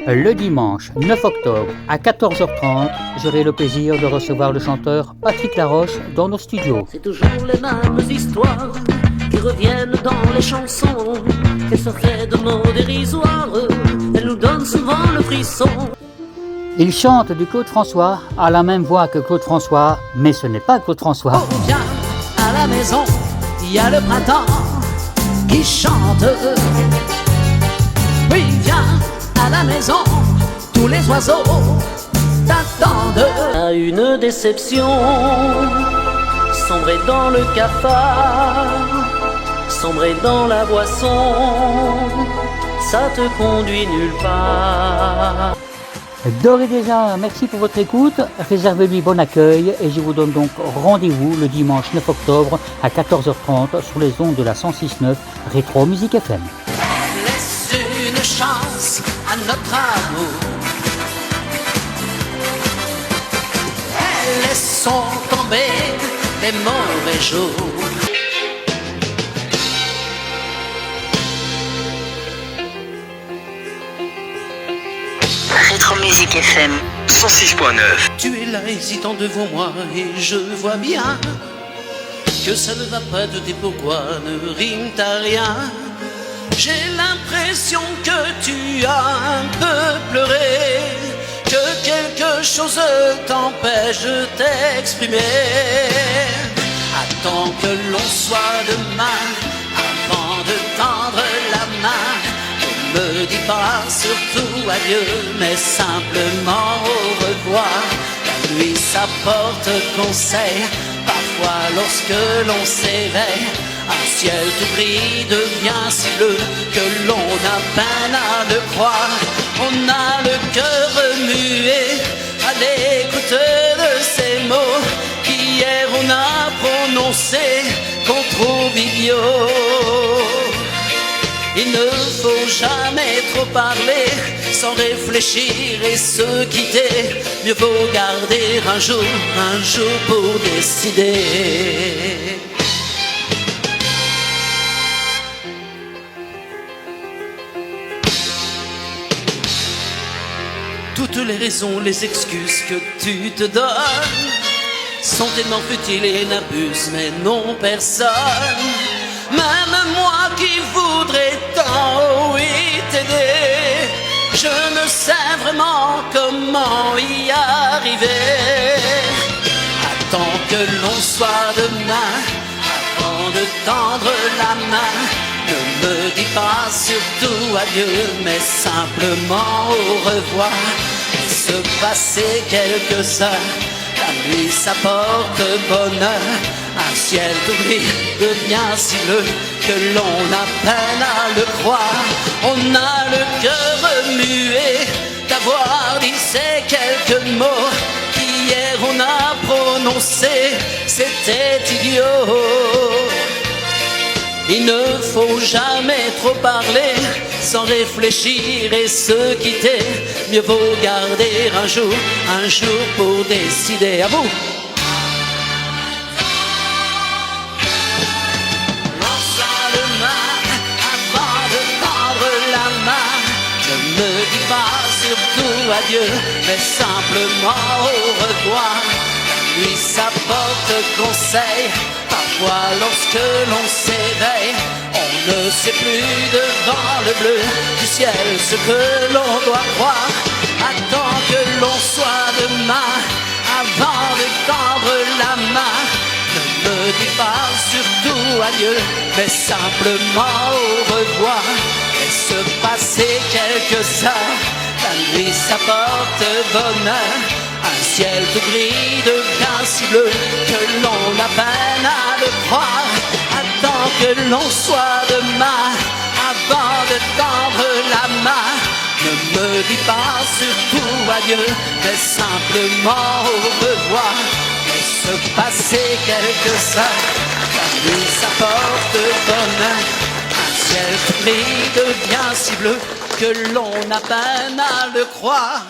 Le dimanche 9 octobre à 14h30, j'aurai le plaisir de recevoir le chanteur Patrick Laroche dans nos studios. C'est toujours les mêmes histoires qui reviennent dans les chansons. Elles sortaient de mots dérisoires, elles nous donnent souvent le frisson. Il chante du Claude François, a la même voix que Claude François, mais ce n'est pas Claude François. Oh, viens à la maison, il y a le printemps qui chante. Oui, viens à la maison, tous les oiseaux t'attendent. À une déception, sombrer dans le cafard, sombrer dans la boisson, ça te conduit nulle part. D'ores et déjà, merci pour votre écoute, réservez-lui bon accueil et je vous donne donc rendez-vous le dimanche 9 octobre à 14h30 sur les ondes de la 106.9 Rétro Musique FM. Laisse une chance à notre amour, laissons tomber les mauvais jours. Rétro Musique FM 106.9. Tu es là hésitant devant moi et je vois bien que ça ne va pas de tes pourquoi ne rime à rien. J'ai l'impression que tu as un peu pleuré, que quelque chose t'empêche de t'exprimer. Attends que l'on soit demain avant de tendre la main. Ne me dis pas surtout adieu, mais simplement au revoir. La nuit s'apporte conseil, parfois lorsque l'on s'éveille, un ciel tout gris devient si bleu que l'on a peine à le croire. On a le cœur remué à l'écoute de ces mots qu'hier on a prononcés qu'on trouve idiots. Il ne faut jamais trop parler sans réfléchir et se quitter. Mieux vaut garder un jour pour décider. Toutes les raisons, les excuses que tu te donnes sont tellement futiles et n'abusent, mais non personne. Même moi qui voudrais tant oui t'aider, je ne sais vraiment comment y arriver. Attends que l'on soit demain avant de tendre la main. Ne me dis pas surtout adieu, mais simplement au revoir. Il se passait quelques heures, la nuit s'apporte bonheur. Un ciel d'oubli devient si bleu que l'on a peine à le croire. On a le cœur remué d'avoir dit ces quelques mots qu'hier on a prononcés, c'était idiot. Il ne faut jamais trop parler sans réfléchir et se quitter. Mieux vaut garder un jour pour décider. À vous. Ne me dis pas surtout adieu, mais simplement au revoir. La nuit s'apporte conseil, parfois lorsque l'on s'éveille, on ne sait plus devant le bleu du ciel ce que l'on doit croire. Attends que l'on soit demain avant de tendre la main. Ne me dis pas surtout adieu, mais simplement au revoir. Se passer quelques heures, la nuit s'apporte bonheur. Un ciel tout gris devient si bleu que l'on a peine à le croire. Attends que l'on soit demain avant de tendre la main. Ne me dis pas surtout adieu, mais simplement au revoir. Laisse passer quelques heures, la nuit s'apporte bonheur. Un ciel tout gris devient si bleu que l'on a peine à le croire.